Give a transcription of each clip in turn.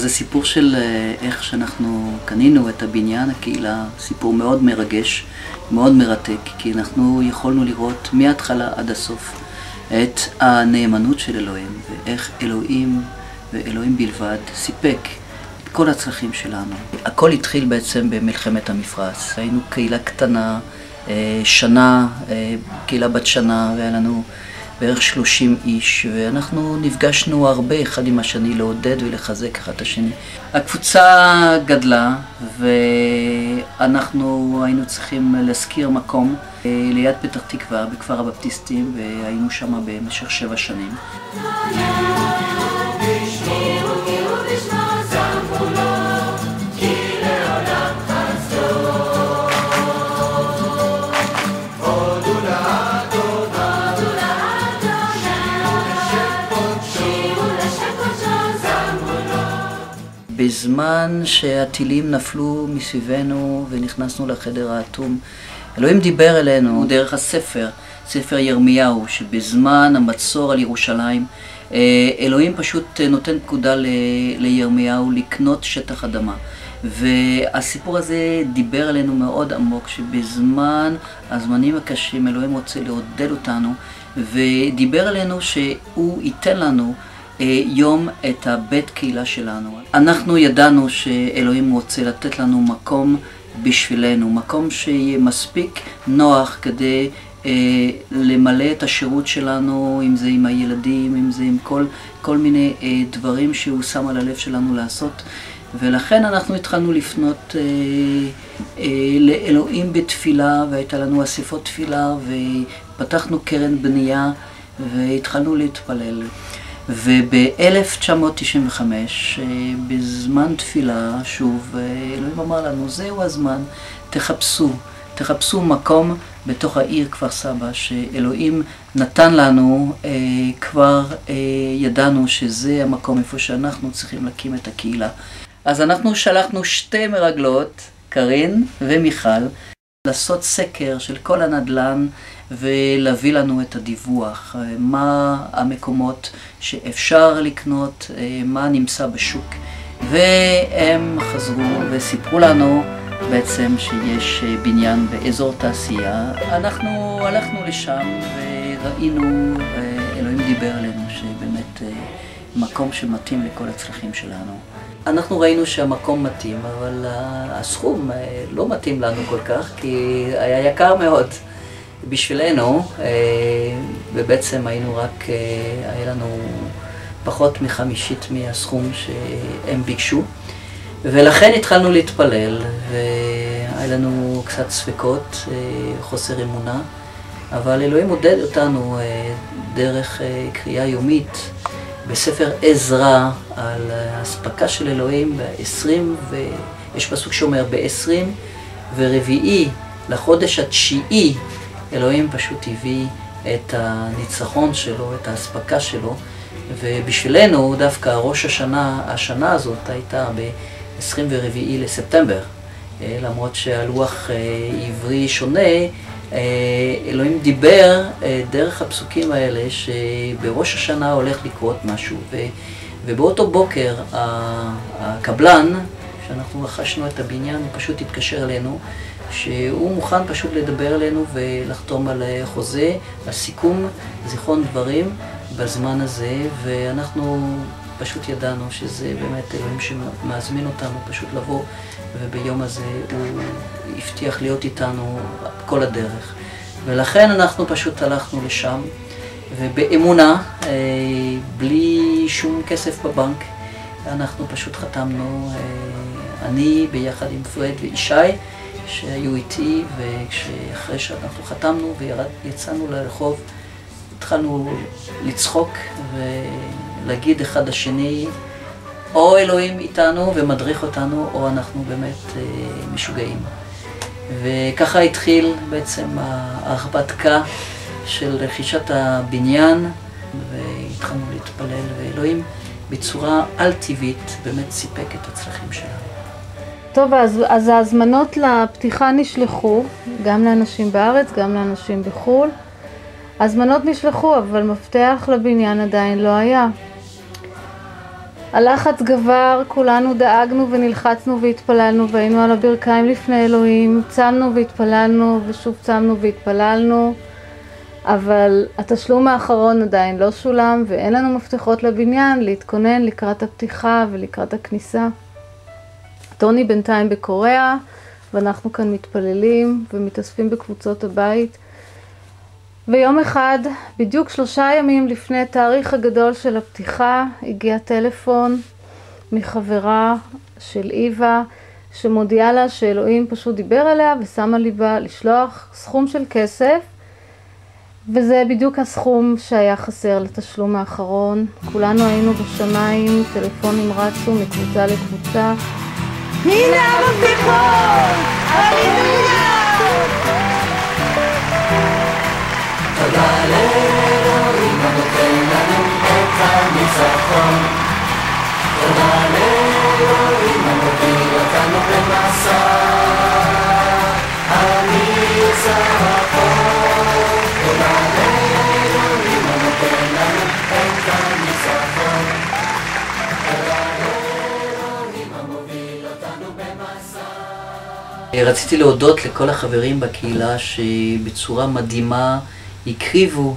אז הסיפור של איך שאנחנו קנינו את הבניין, הקהילה, סיפור מאוד מרגש, מאוד מרתק, כי אנחנו יכולנו לראות מההתחלה עד הסוף את הנאמנות של אלוהים, ואיך אלוהים ואלוהים בלבד סיפק את כל הצרכים שלנו. הכל התחיל בעצם במלחמת המפרץ. היינו קהילה קטנה, קהילה בת שנה, והיה לנו בערך 30 איש, ואנחנו נפגשנו הרבה אחד עם השני לעודד ולחזק אחד את השני. הקבוצה גדלה, ואנחנו היינו צריכים להזכיר מקום ליד פתח תקווה, בכפר הבפטיסטים, והיינו שם במשך 7 שנים. בזמן שהטילים נפלו מסביבנו ונכנסנו לחדר האטום, אלוהים דיבר אלינו דרך הספר, ספר ירמיהו, שבזמן המצור על ירושלים, אלוהים פשוט נותן פקודה לירמיהו לקנות שטח אדמה. והסיפור הזה דיבר אלינו מאוד עמוק, שבזמן הזמנים הקשים אלוהים רוצה לעודד אותנו, ודיבר אלינו שהוא ייתן לנו יום את הבית קהילה שלנו. אנחנו ידענו שאלוהים רוצה לתת לנו מקום בשבילנו, מקום שיהיה מספיק נוח כדי למלא את השירות שלנו, אם זה עם הילדים, אם זה עם כל מיני דברים שהוא שם על הלב שלנו לעשות. ולכן אנחנו התחלנו לפנות לאלוהים בתפילה, והייתה לנו אספות תפילה, ופתחנו קרן בנייה, והתחלנו להתפלל. וב-1995, בזמן תפילה, שוב, אלוהים אמר לנו, זהו הזמן, תחפשו מקום בתוך העיר כפר סבא, שאלוהים נתן לנו, כבר ידענו שזה המקום איפה שאנחנו צריכים להקים את הקהילה. אז אנחנו שלחנו 2 מרגלות, קרין ומיכל, לעשות סקר של כל הנדל"ן ולהביא לנו את הדיווח, מה המקומות שאפשר לקנות, מה נמצא בשוק. והם חזרו וסיפרו לנו בעצם שיש בניין באזור תעשייה. אנחנו הלכנו לשם וראינו, אלוהים דיבר עלינו שבאמת מקום שמתאים לכל הצרכים שלנו. אנחנו ראינו שהמקום מתאים, אבל הסכום לא מתאים לנו כל כך, כי היה יקר מאוד בשבילנו, ובעצם היה לנו פחות מ50% מהסכום שהם ביקשו, ולכן התחלנו להתפלל, והיה לנו קצת ספקות, חוסר אמונה, אבל אלוהים עודד אותנו דרך קריאה יומית בספר עזרא על האספקה של אלוהים ויש פסוק שאומר ב-24 לחודש התשיעי, אלוהים פשוט הביא את הניצחון שלו, את האספקה שלו, ובשבילנו דווקא ראש השנה הזאת הייתה ב-24 לספטמבר, למרות שהלוח עברי שונה, אלוהים דיבר דרך הפסוקים האלה שבראש השנה הולך לקרות משהו, ובאותו בוקר הקבלן, שאנחנו רכשנו את הבניין, הוא פשוט התקשר אלינו, שהוא מוכן פשוט לדבר אלינו ולחתום על חוזה, הסיכום, זיכרון דברים בזמן הזה, ואנחנו פשוט ידענו שזה באמת אלוהים שמזמין אותנו פשוט לבוא, וביום הזה הוא הבטיח להיות איתנו כל הדרך. ולכן אנחנו פשוט הלכנו לשם, ובאמונה, בלי שום כסף בבנק, אנחנו פשוט חתמנו, אני ביחד עם פרד וישי שהיו איתי, ואחרי שאנחנו חתמנו ויצאנו לרחוב, התחלנו לצחוק ולהגיד אחד לשני, או אלוהים איתנו ומדריך אותנו, או אנחנו באמת משוגעים. וככה התחיל בעצם ההרפתקה של רכישת הבניין, והתחלנו להתפלל, ואלוהים בצורה על-טבעית באמת סיפק את הצרכים שלנו. טוב, אז ההזמנות לפתיחה נשלחו, גם לאנשים בארץ, גם לאנשים בחו"ל. ההזמנות נשלחו, אבל מפתח לבניין עדיין לא היה. הלחץ גבר, כולנו דאגנו ונלחצנו והתפללנו והיינו על הברכיים לפני אלוהים, צמנו והתפללנו ושוב צמנו והתפללנו, אבל התשלום האחרון עדיין לא שולם ואין לנו מפתחות לבניין להתכונן לקראת הפתיחה ולקראת הכניסה. טוני בינתיים בקוריאה ואנחנו כאן מתפללים ומתאספים בקבוצות הבית. ויום אחד, בדיוק 3 ימים לפני התאריך הגדול של הפתיחה, הגיע טלפון מחברה של איווה, שמודיעה לה שאלוהים פשוט דיבר אליה ושמה ליבה לשלוח סכום של כסף, וזה בדיוק הסכום שהיה חסר לתשלום האחרון. כולנו היינו בשמיים, טלפונים רצו מקבוצה לקבוצה. הנה המפתחות! הללויה! תודה לאלוהים הנותן לנו את הניצחון. תודה לאלוהים המוביל אותנו במסע הניצחון. תודה לאלוהים הנותן לנו את הניצחון. תודה לאלוהים המוביל אותנו במסע. רציתי להודות לכל החברים בקהילה שבצורה מדהימה הקריבו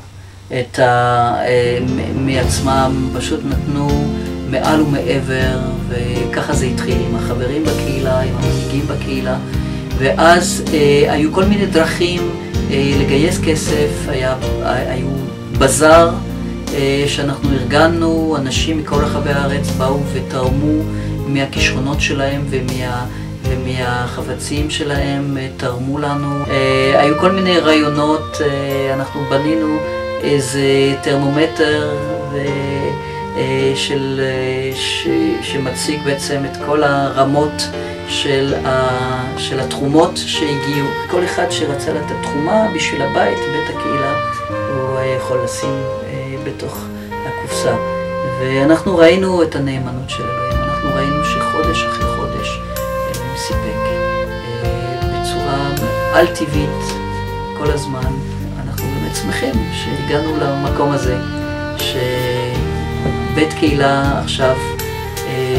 מעצמם, פשוט נתנו מעל ומעבר, וככה זה התחיל עם החברים בקהילה, עם המנהיגים בקהילה. ואז היו כל מיני דרכים לגייס כסף, היו בזאר שאנחנו ארגנו, אנשים מכל רחבי הארץ באו ותרמו מהכישרונות שלהם ומהחפצים שלהם, תרמו לנו. היו כל מיני רעיונות, אנחנו בנינו איזה טרמומטר שמציג בעצם את כל הרמות של התרומות שהגיעו. כל אחד שרצה לתת תרומה בשביל הבית, בית הקהילה, הוא היה יכול לשים בתוך הקופסה. ואנחנו ראינו את הנאמנות של אלוהים, אנחנו ראינו שחודש אחרי חודש אלוהים סיפק בצורה על טבעית כל הזמן. אנחנו באמת שמחים שהגענו למקום הזה, שבית קהילה עכשיו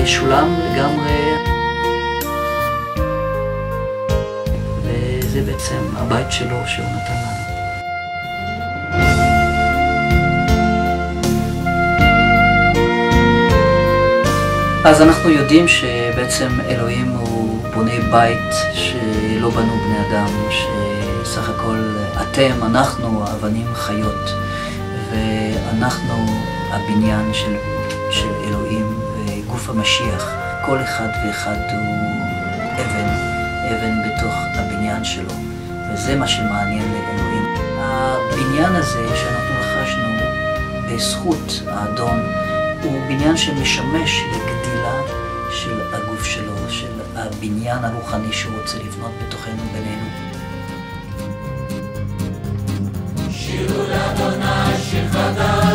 שולם לגמרי, וזה בעצם הבית שלו שהוא נתן לנו. אז אנחנו יודעים שבעצם אלוהים הוא בונה בית שלא בנו בני אדם, שסך הכל אתם, אנחנו, האבנים חיות, ואנחנו הבניין של אלוהים וגוף המשיח. כל אחד ואחד הוא אבן בתוך הבניין שלו, וזה מה שמעניין לאלוהים. הבניין הזה שאנחנו רכשנו בזכות האדון הוא בניין שמשמש לגדילה של הגוף שלו, של הבניין הרוחני שהוא רוצה לבנות בתוכנו בינינו. שירו לאדוני שיר חדש